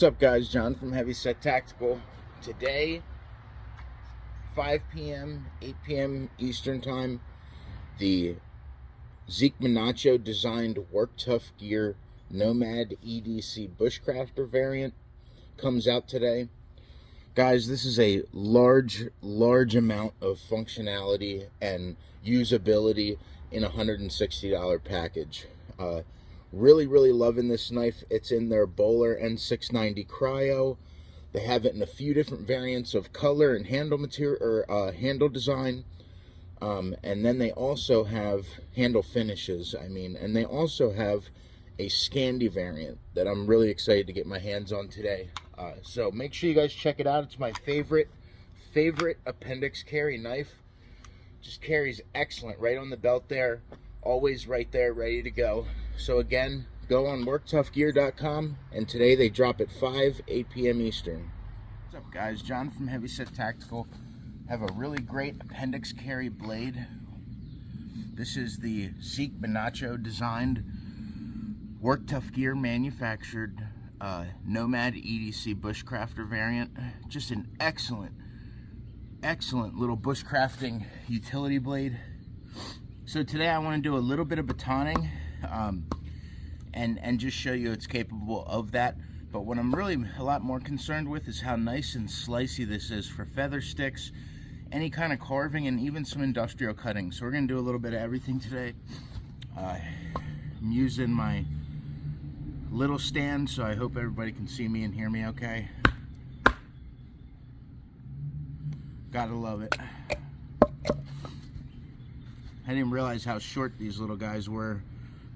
What's up, guys? John from Heavysettactical. Today, 5 p.m., 8 p.m. Eastern Time, the Zeke Minacho designed Work Tuff Gear Nomad EDC Bushcrafter variant comes out today. Guys, this is a large amount of functionality and usability in a $160 package. Really loving this knife. It's in their Bowler N690 Cryo. They have it in a few different variants of color and handle material or handle design. And then they also have handle finishes. And they also have a Scandi variant that I'm really excited to get my hands on today. So make sure you guys check it out. It's my favorite appendix carry knife. Just carries excellent right on the belt there. Always right there, ready to go. So again, go on worktuffgear.com, and today they drop at 8 p.m. Eastern. What's up, guys? John from Heavysettactical. Have a really great appendix carry blade. This is the Zeke Minacho designed, Work Tuff Gear manufactured Nomad EDC Bushcrafter variant. Just an excellent little bushcrafting utility blade. So today I want to do a little bit of batoning and just show you it's capable of that. But what I'm really a lot more concerned with is how nice and slicey this is for feather sticks, any kind of carving, and even some industrial cutting. So we're going to do a little bit of everything today. I'm using my little stand, so I hope everybody can see me and hear me okay. Gotta love it. I didn't realize how short these little guys were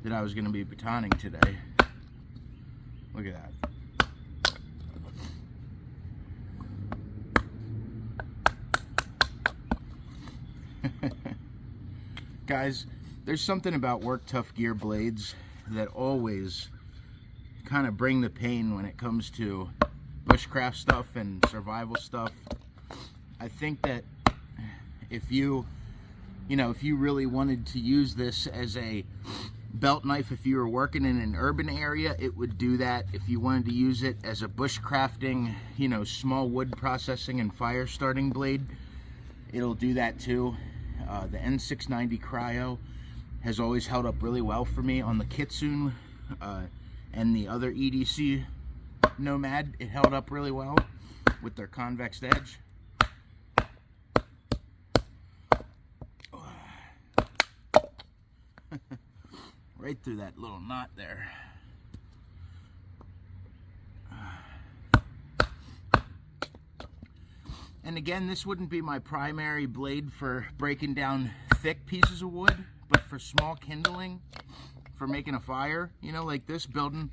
that I was going to be batoning today. Look at that. Guys, there's something about Work Tuff Gear blades that always kind of bring the pain when it comes to bushcraft stuff and survival stuff. I think that if you really wanted to use this as a belt knife, if you were working in an urban area, it would do that. If you wanted to use it as a bushcrafting, small wood processing and fire starting blade, it'll do that too. The N690 Cryo has always held up really well for me on the Kitsune and the other EDC Nomad. It held up really well with their convex edge. Right through that little knot there. And again, this wouldn't be my primary blade for breaking down thick pieces of wood, but for small kindling, for making a fire, like this, building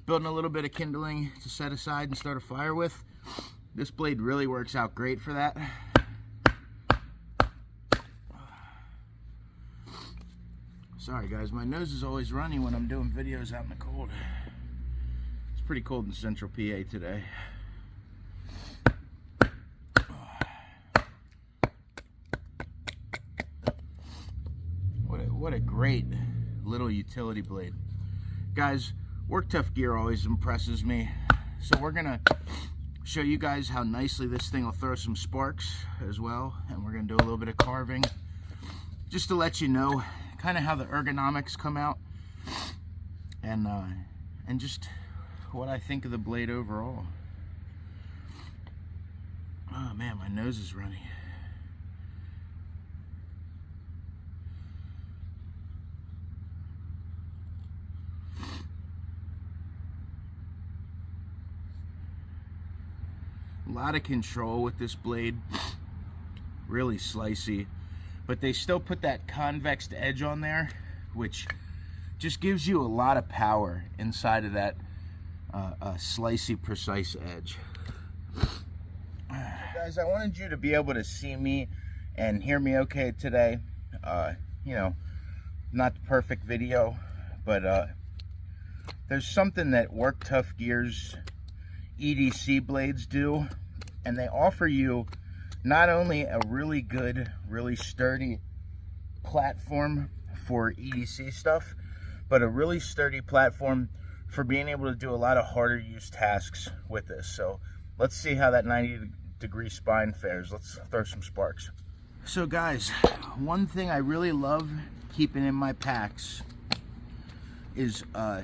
a little bit of kindling to set aside and start a fire with. This blade really works out great for that. Sorry guys, my nose is always runny when I'm doing videos out in the cold. It's pretty cold in central PA today. What a great little utility blade. Guys, Work Tuff Gear always impresses me. So we're gonna show you guys how nicely this thing will throw some sparks as well. And we're gonna do a little bit of carving just to let you know kind of how the ergonomics come out, and just what I think of the blade overall. Oh man, my nose is running. A lot of control with this blade, really slicey. But they still put that convex edge on there, which just gives you a lot of power inside of that slicey, precise edge. Guys, I wanted you to be able to see me and hear me okay today. Not the perfect video, but there's something that Work Tuff Gear's EDC blades do, and they offer you not only a really good, really sturdy platform for EDC stuff, but a really sturdy platform for being able to do a lot of harder use tasks with this. So let's see how that 90-degree spine fares. Let's throw some sparks. So guys, one thing I really love keeping in my packs is a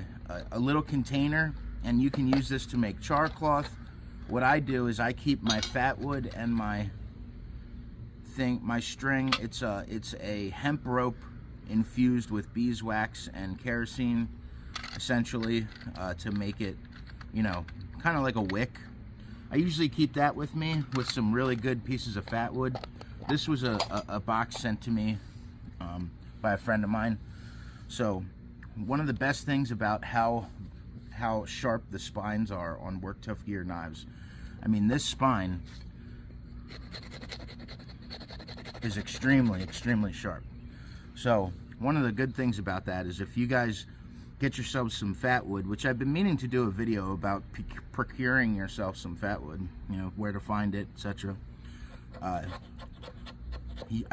little container, and you can use this to make char cloth. What I do is I keep my fat wood and my string. It's a hemp rope infused with beeswax and kerosene, essentially, to make it, you know, kind of like a wick. I usually keep that with me with some really good pieces of fat wood. This was a box sent to me by a friend of mine. So one of the best things about how sharp the spines are on Work Tuff Gear knives, I mean, this spine is extremely sharp. So one of the good things about that is if you guys get yourselves some fat wood, which I've been meaning to do a video about procuring yourself some fat wood, you know, where to find it, etc. I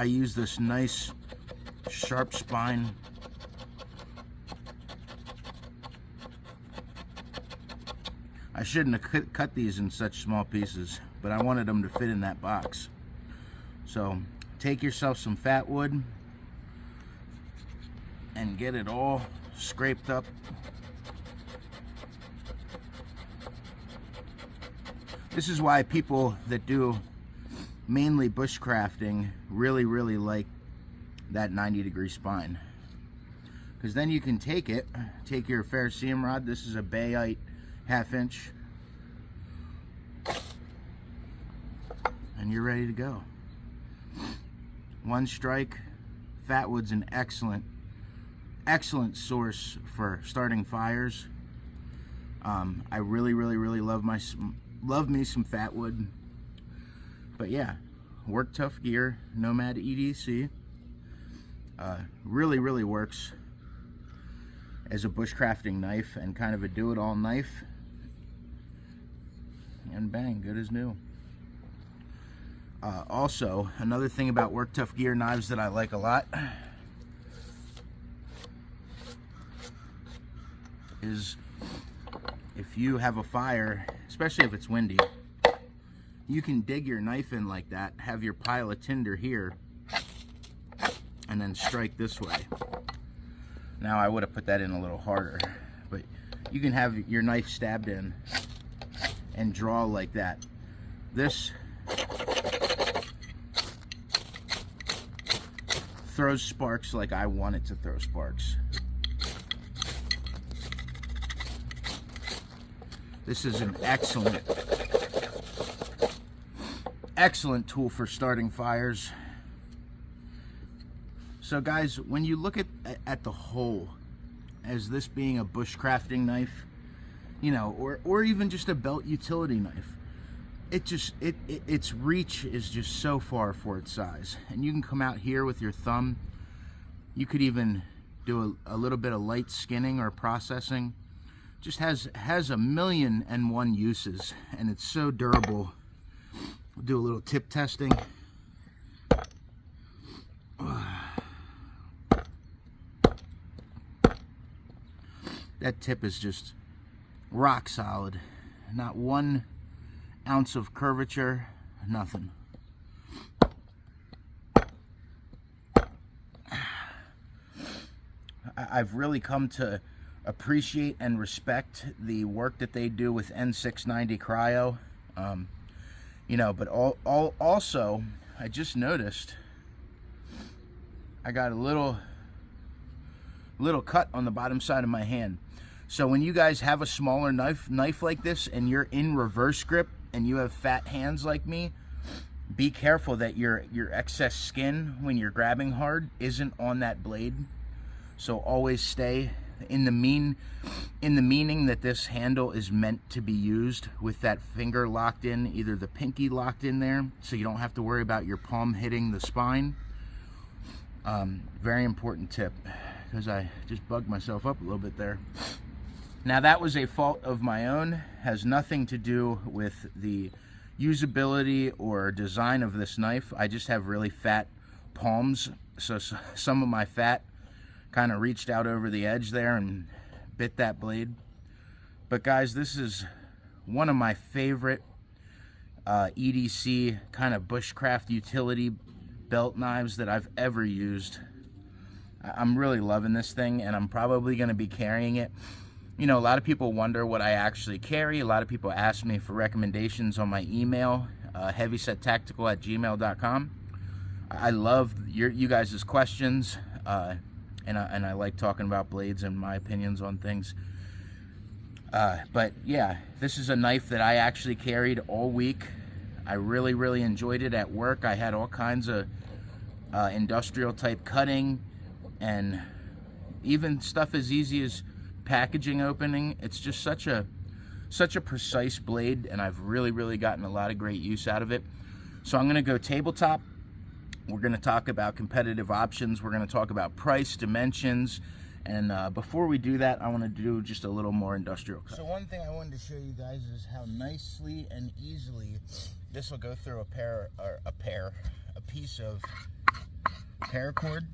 use this nice sharp spine. I shouldn't have cut these in such small pieces, but I wanted them to fit in that box. So take yourself some fat wood and get it all scraped up. This is why people that do mainly bushcrafting really like that 90-degree spine, because then you can take your ferrocerium rod. This is a Bayite 1/2 inch, and you're ready to go. One strike. Fat wood's an excellent source for starting fires. I really love me some fat wood. But yeah, Work Tuff Gear Nomad EDC really works as a bushcrafting knife and kind of a do-it-all knife. And bang, good as new. Also, another thing about Work Tuff Gear knives that I like a lot is if you have a fire, especially if it's windy, you can dig your knife in like that, have your pile of tinder here, and then strike this way. Now, I would have put that in a little harder, but you can have your knife stabbed in and draw like that. This throws sparks like I want it to throw sparks. This is an excellent tool for starting fires. So guys, when you look at the whole as this being a bushcrafting knife, you know, or even just a belt utility knife, its reach is just so far for its size. And you can come out here with your thumb. You could even do a little bit of light skinning or processing. Just has 1,000,001 uses, and it's so durable. We'll do a little tip testing. That tip is just rock solid. Not 1 ounce of curvature, nothing. I've really come to appreciate and respect the work that they do with N690 Cryo. You know, but also, I just noticed I got a little cut on the bottom side of my hand. So when you guys have a smaller knife like this and you're in reverse grip and you have fat hands like me, be careful that your excess skin when you're grabbing hard isn't on that blade. So always stay in the meaning that this handle is meant to be used with that finger locked in, either the pinky locked in there, so you don't have to worry about your palm hitting the spine. Very important tip, because I just bugged myself up a little bit there. Now, that was a fault of my own, has nothing to do with the usability or design of this knife. I just have really fat palms, so some of my fat kind of reached out over the edge there and bit that blade. But guys, this is one of my favorite EDC kind of bushcraft utility belt knives that I've ever used. I'm really loving this thing, and I'm probably going to be carrying it. You know, a lot of people wonder what I actually carry. A lot of people ask me for recommendations on my email, heavysettactical@gmail.com. I love you guys' questions, and I like talking about blades and my opinions on things. But yeah, this is a knife that I actually carried all week. I really enjoyed it at work. I had all kinds of industrial type cutting, and even stuff as easy as packaging opening. It's just such a precise blade, and I've really gotten a lot of great use out of it. So I'm going to go tabletop. We're going to talk about competitive options. We're going to talk about price, dimensions, and before we do that, I want to do just a little more industrial cut. So one thing I wanted to show you guys is how nicely and easily this will go through a piece of paracord.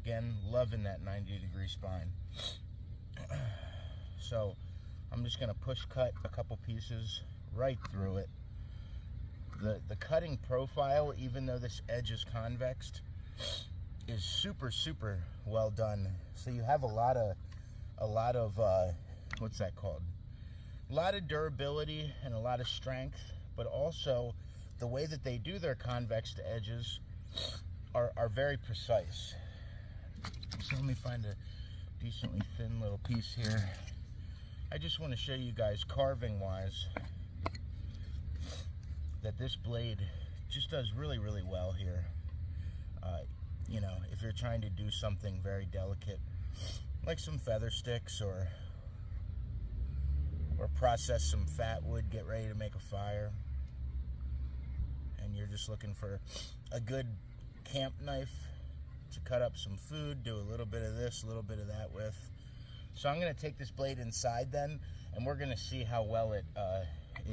Again, loving that 90-degree spine. So I'm just going to push cut a couple pieces right through it. The cutting profile, even though this edge is convexed, is super well done. So you have a lot of what's that called? A lot of durability and a lot of strength, but also the way that they do their convexed edges are very precise. So let me find a decently thin little piece here. I just want to show you guys, carving wise, that this blade just does really well here. You know, if you're trying to do something very delicate, like some feather sticks, or process some fat wood, get ready to make a fire, and you're just looking for a good camp knife to cut up some food, do a little bit of this, a little bit of that with. So I'm going to take this blade inside then, and we're going to see how well it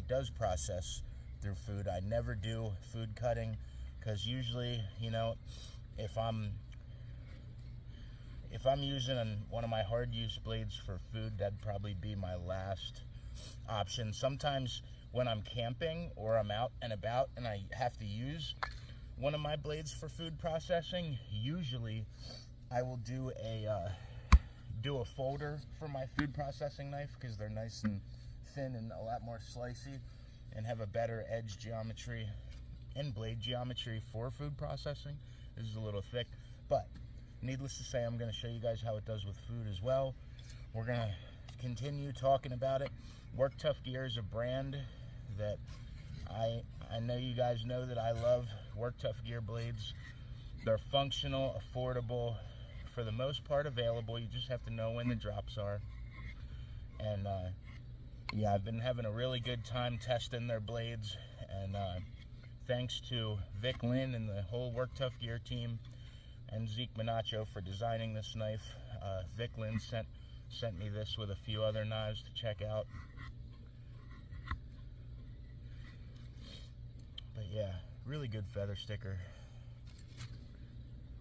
does process through food. I never do food cutting, because usually, you know, if I'm using one of my hard use blades for food, that'd probably be my last option. Sometimes when I'm camping or I'm out and about and I have to use one of my blades for food processing, usually I will do a folder for my food processing knife, because they're nice and thin and a lot more slicey and have a better edge geometry and blade geometry for food processing. This is a little thick, but needless to say, I'm going to show you guys how it does with food as well. We're going to continue talking about it. Work Tuff Gear is a brand that I know you guys know that I love. Work Tuff Gear blades. They're functional, affordable, for the most part available. You just have to know when the drops are. And yeah, I've been having a really good time testing their blades, and thanks to Vic Lynn and the whole Work Tuff Gear team, and Zeke Minacho for designing this knife. Vic Lynn sent me this with a few other knives to check out. But yeah, really good feather sticker.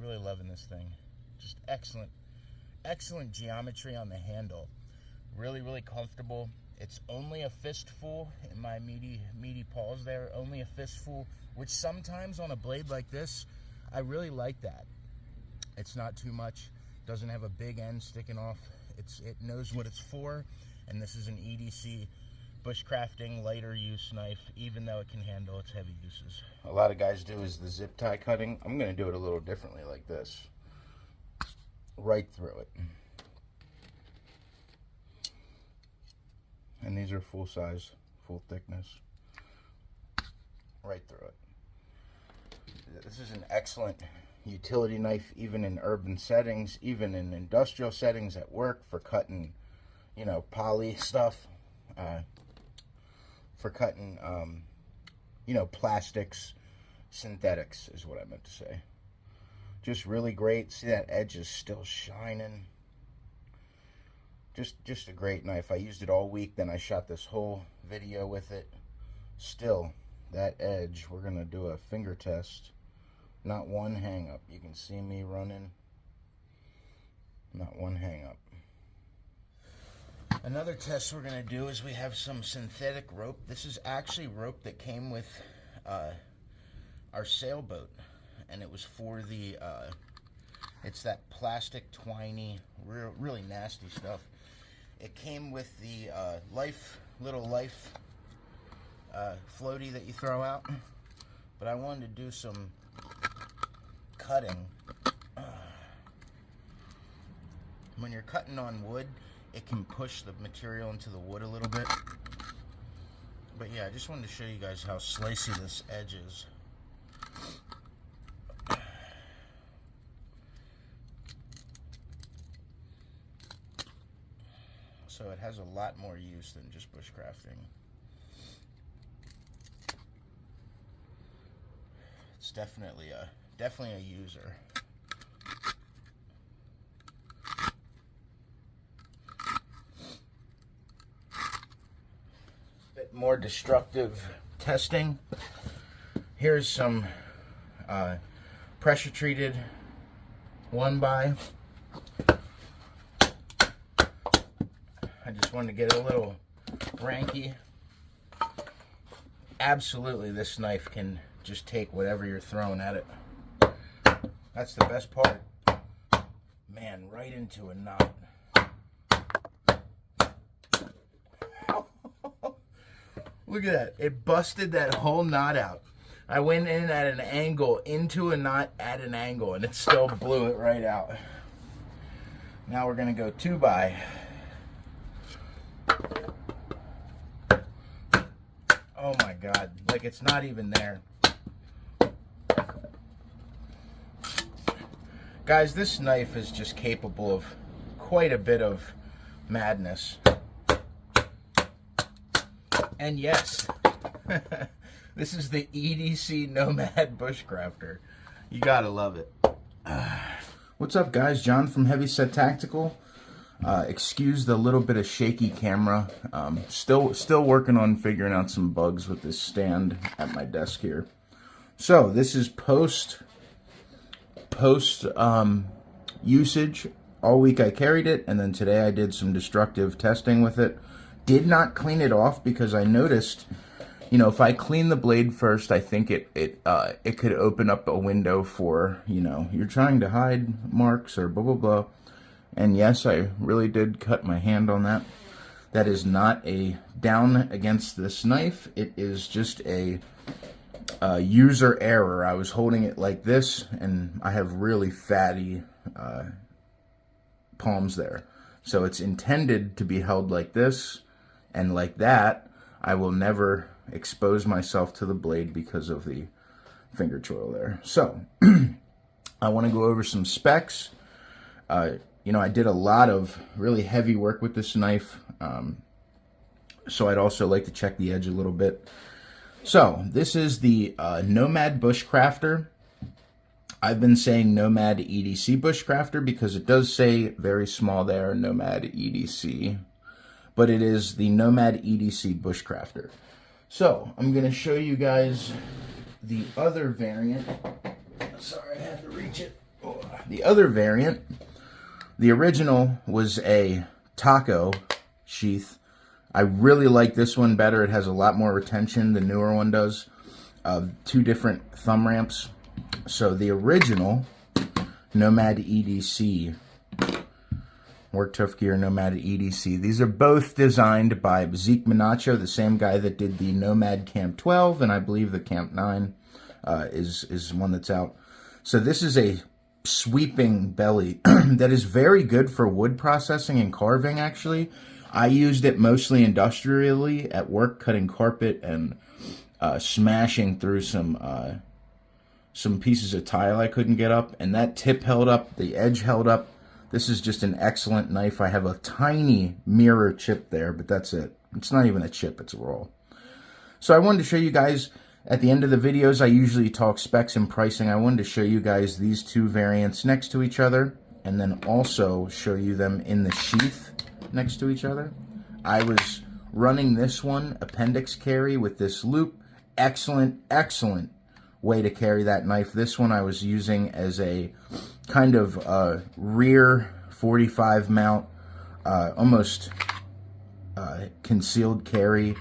Really loving this thing. Just excellent geometry on the handle. Really comfortable. It's only a fistful in my meaty paws there. Only a fistful, which sometimes on a blade like this, I really like that. It's not too much. Doesn't have a big end sticking off. It knows what it's for, and this is an EDC bushcrafting lighter use knife, even though it can handle its heavy uses. A lot of guys do is the zip tie cutting. I'm going to do it a little differently, like this. Right through it. And these are full size, full thickness. Right through it. This is an excellent utility knife, even in urban settings, even in industrial settings at work, for cutting, you know, poly stuff, for cutting, you know, plastics, synthetics is what I meant to say. Just really great. See, that edge is still shining. Just a great knife. I used it all week, then I shot this whole video with it. Still, that edge, we're gonna do a finger test. Not one hang up. You can see me running. Not one hang up. Another test we're going to do is we have some synthetic rope. This is actually rope that came with our sailboat, and it was for the, it's that plastic twiny, really nasty stuff. It came with the little life floaty that you throw out, but I wanted to do some cutting. When you're cutting on wood, it can push the material into the wood a little bit. But yeah, I just wanted to show you guys how slicey this edge is. So it has a lot more use than just bushcrafting. It's definitely a user. Bit more destructive testing. Here's some pressure treated 1x. I just wanted to get a little ranky. Absolutely, this knife can just take whatever you're throwing at it. That's the best part. Man, right into a knot. Look at that. It busted that whole knot out. I went in at an angle, into a knot at an angle, and it still blew it right out. Now we're going to go 2x. Oh my God, like it's not even there. Guys, this knife is just capable of quite a bit of madness. And yes, this is the EDC Nomad Bushcrafter. You gotta love it. What's up, guys? John from heavysettactical. Excuse the little bit of shaky camera. Still working on figuring out some bugs with this stand at my desk here. So this is post usage. All week I carried it, and then today I did some destructive testing with it. Did not clean it off because I noticed, you know, if I clean the blade first, I think it could open up a window for, you know, you're trying to hide marks or blah blah blah. And yes, I really did cut my hand on that. That is not a down against this knife. It is just a user error. I was holding it like this, and I have really fatty palms there. So it's intended to be held like this, and like that. I will never expose myself to the blade because of the finger choil there. So I want to go over some specs. You know, I did a lot of really heavy work with this knife, so I'd also like to check the edge a little bit. So this is the Nomad Bushcrafter. I've been saying Nomad EDC Bushcrafter because it does say very small there, Nomad EDC, but it is the Nomad EDC Bushcrafter. So I'm going to show you guys the other variant. Sorry, I had to reach it. Oh. The other variant. The original was a taco sheath. I really like this one better. It has a lot more retention. The newer one does. 2 different thumb ramps. So the original Nomad EDC, Work Tough Gear Nomad EDC. These are both designed by Zeke Minacho, the same guy that did the Nomad Camp 12, and I believe the Camp 9 is one that's out. So this is a sweeping belly that is very good for wood processing and carving. Actually, I used it mostly industrially at work, cutting carpet and smashing through some pieces of tile I couldn't get up, and that tip held up, the edge held up. This is just an excellent knife. I have a tiny mirror chip there, but that's it. It's not even a chip, it's a roll. So I wanted to show you guys. At the end of the videos, I usually talk specs and pricing. I wanted to show you guys these 2 variants next to each other, and then also show you them in the sheath next to each other. I was running this one, appendix carry, with this loop. Excellent, excellent way to carry that knife. This one I was using as a kind of rear 45 mount, almost concealed carry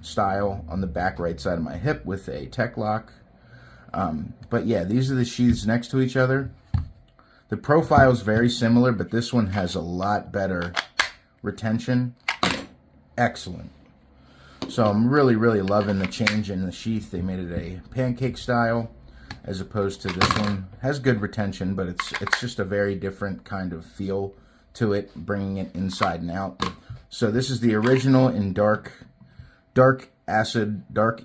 style on the back right side of my hip with a tech lock. But yeah, these are the sheaths next to each other. The profile is very similar, but this one has a lot better retention. Excellent. So I'm really, really loving the change in the sheath. They made it a pancake style as opposed to this one. Has good retention, but it's just a very different kind of feel to it, bringing it inside and out. So this is the original in dark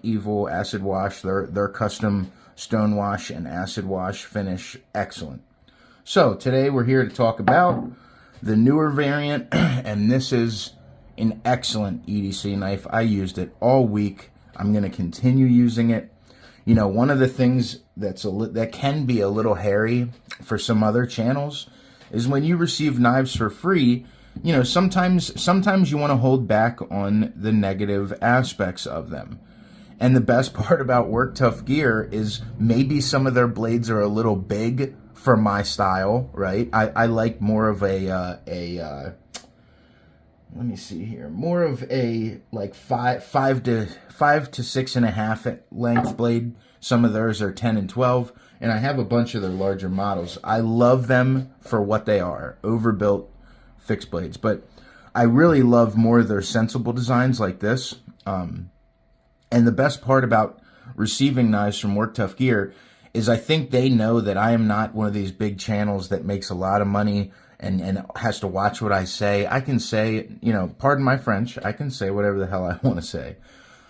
evil acid wash. Their custom stone wash and acid wash finish. Excellent. So today we're here to talk about the newer variant, and this is an excellent EDC knife. I used it all week. I'm going to continue using it. You know, one of the things that can be a little hairy for some other channels is when you receive knives for free, you know, sometimes you want to hold back on the negative aspects of them. And the best part about Work Tuff gear is maybe some of their blades are a little big for my style, right? I like more of a let me see here, more of a like 5 to 6.5 length blade. Some of theirs are 10 and 12, and I have a bunch of their larger models. I love them for what they are, overbuilt fixed blades, but I really love more of their sensible designs like this. And the best part about receiving knives from Work Tuff Gear is I think they know that I am not one of these big channels that makes a lot of money and has to watch what I say. I can say, you know, pardon my French, I can say whatever the hell I want to say.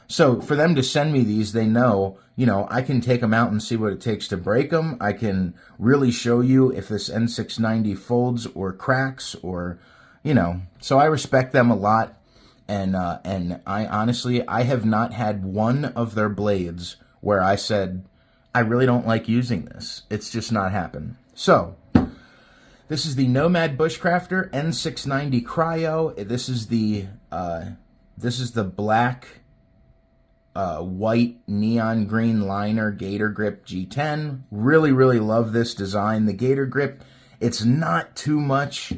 So for them to send me these, they know, you know, I can take them out and see what it takes to break them. I can really show you if this N690 folds or cracks, or, you know, so I respect them a lot. And I honestly, I have not had one of their blades where I said, I really don't like using this. It's just not happened. So this is the Nomad Bushcrafter N690 Cryo. This is the black, white neon green liner Gator Grip G10. Really, really love this design. The Gator Grip, it's not too much.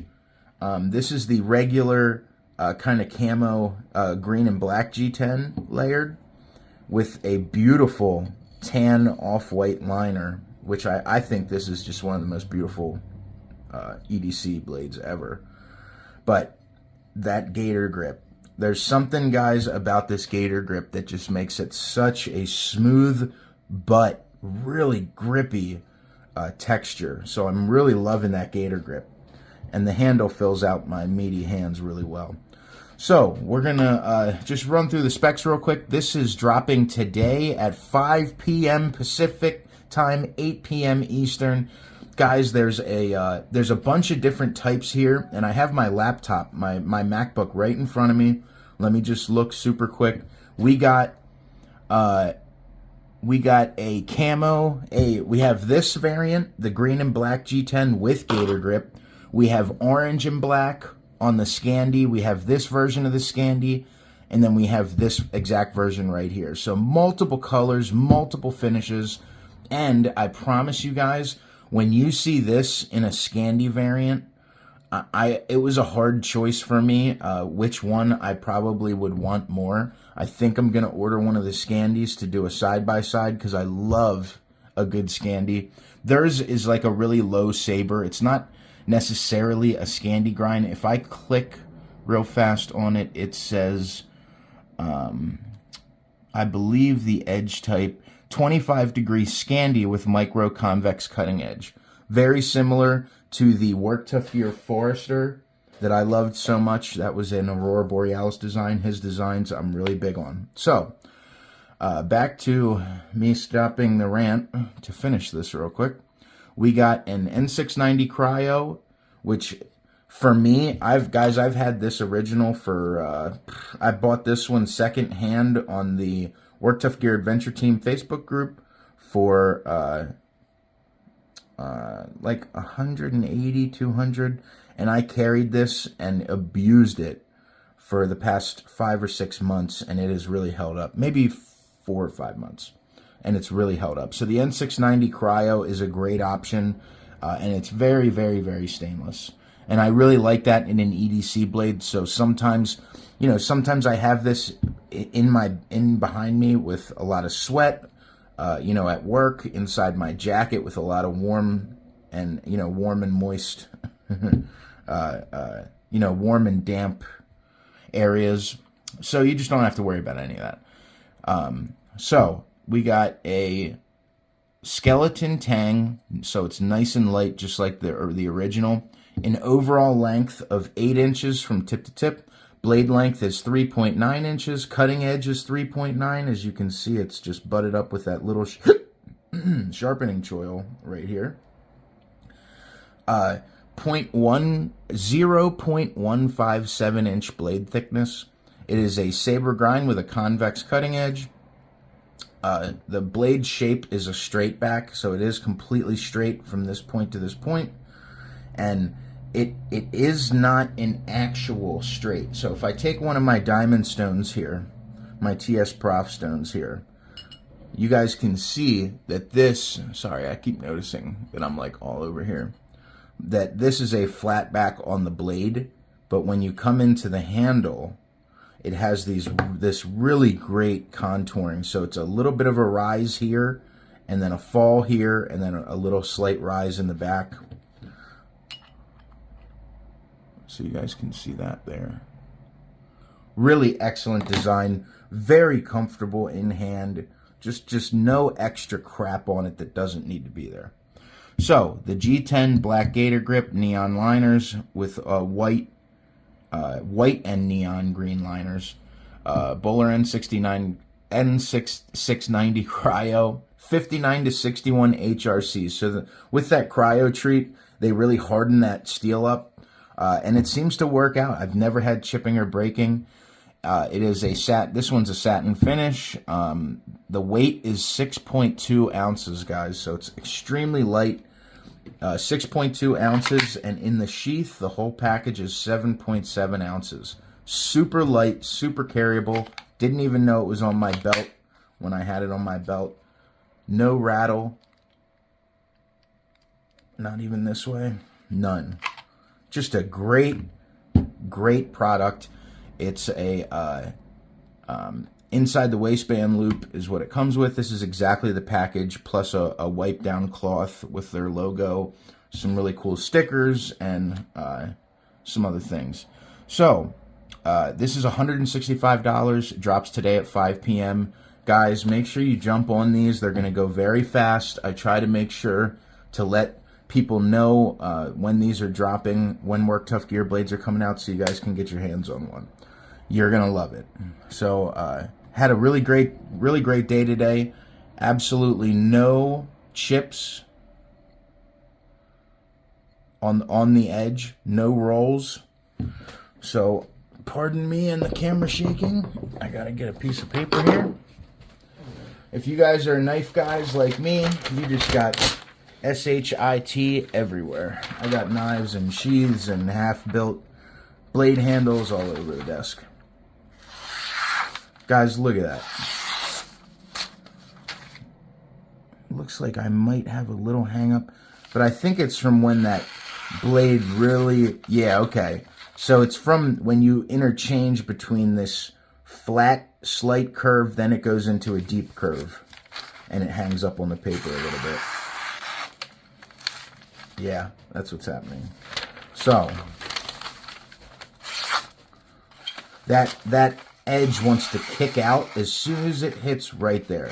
This is the regular kind of camo green and black G10 layered with a beautiful tan off-white liner, which I think this is just one of the most beautiful EDC blades ever. But that Gator Grip, there's something, guys, about this Gator Grip that just makes it such a smooth but really grippy texture. So I'm really loving that Gator Grip, and the handle fills out my meaty hands really well. So we're gonna just run through the specs real quick. This is dropping today at 5 p.m. Pacific time, 8 p.m. Eastern. Guys, there's a bunch of different types here, and I have my laptop, my MacBook right in front of me. Let me just look super quick. We got a camo. We have this variant, the green and black G10 with Gator Grip. We have orange and black on the Scandi. We have this version of the Scandi, and then we have this exact version right here. So multiple colors, multiple finishes, and I promise you guys, when you see this in a Scandi variant, it was a hard choice for me which one I probably would want more. I think I'm going to order one of the Scandis to do a side-by-side because I love a good Scandi. Theirs is like a really low saber. It's not necessarily a Scandi grind. If I click real fast on it, it says, I believe the edge type, 25-degree Scandi with micro convex cutting edge. Very similar to the Work Tuff Gear Forester that I loved so much. That was an Aurora Borealis design. His designs I'm really big on. So, back to me stopping the rant to finish this real quick. We got an N690 Cryo, which for me, I've had this original for, I bought this one second hand on the Work Tuff Gear Adventure Team Facebook group for like 180, 200, and I carried this and abused it for the past 5 or 6 months, and it has really held up. Maybe 4 or 5 months, and it's really held up. So the N690 Cryo is a great option, and it's very, very, very stainless. And I really like that in an EDC blade. So sometimes you know, sometimes I have this in behind me with a lot of sweat, you know, at work, inside my jacket with a lot of warm and, you know, warm and moist, you know, warm and damp areas. So you just don't have to worry about any of that. So we got a skeleton tang, so it's nice and light, just like the original. An overall length of 8 inches from tip to tip. Blade length is 3.9 inches. Cutting edge is 3.9. As you can see, it's just butted up with that little sharpening choil right here. 0.157 inch blade thickness. It is a saber grind with a convex cutting edge. The blade shape is a straight back, so it is completely straight from this point to this point. And it is not an actual straight. So if I take one of my diamond stones here, my TS Prof stones here, you guys can see that this, sorry, I keep noticing that I'm like all over here, that this is a flat back on the blade, but when you come into the handle, it has this really great contouring. So it's a little bit of a rise here, and then a fall here, and then a little slight rise in the back. So you guys can see that there. Really excellent design, very comfortable in hand. Just no extra crap on it that doesn't need to be there. So the G10 black gator grip neon liners with white and neon green liners. Bowler N690 Cryo, 59 to 61 HRCs. So with that Cryo treat, they really harden that steel up. And it seems to work out. I've never had chipping or breaking. It is this one's a satin finish. The weight is 6.2 ounces, guys. So it's extremely light. 6.2 ounces, and in the sheath, the whole package is 7.7 ounces. Super light, super carryable. Didn't even know it was on my belt when I had it on my belt. No rattle. Not even this way. None. Just a great product. It's a inside the waistband loop is what it comes with. This is exactly the package, plus a wipe down cloth with their logo, some really cool stickers, and some other things. So this is $165. Drops today at 5 p.m. Guys, make sure you jump on these. They're going to go very fast. I try to make sure to let people know when these are dropping, when Work Tuff gear blades are coming out, so you guys can get your hands on one. You're gonna love it. So had a really great day today. Absolutely no chips on the edge, no rolls. So pardon me and the camera shaking. I gotta get a piece of paper here. If you guys are knife guys like me, you just got SHIT everywhere. I got knives and sheaths and half-built blade handles all over the desk. Guys, look at that. Looks like I might have a little hang-up, but I think it's from when that blade really, yeah, okay. So it's from when you interchange between this flat, slight curve, then it goes into a deep curve, and it hangs up on the paper a little bit. Yeah, that's what's happening. So that edge wants to kick out as soon as it hits right there.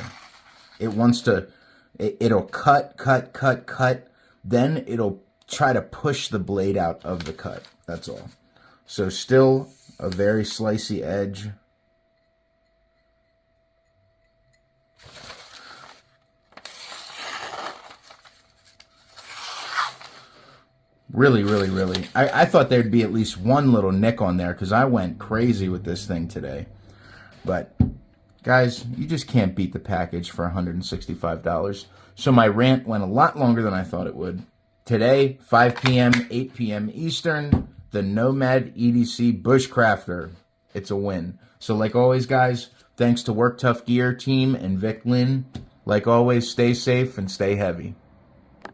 It wants to, it'll cut, then it'll try to push the blade out of the cut. That's all. So still a very slicey edge. Really. I thought there'd be at least one little nick on there because I went crazy with this thing today. But, guys, you just can't beat the package for $165. So my rant went a lot longer than I thought it would. Today, 5 p.m., 8 p.m. Eastern, the Nomad EDC Bushcrafter. It's a win. So, like always, guys, thanks to Work Tuff Gear team and Vic Lynn. Like always, stay safe and stay heavy.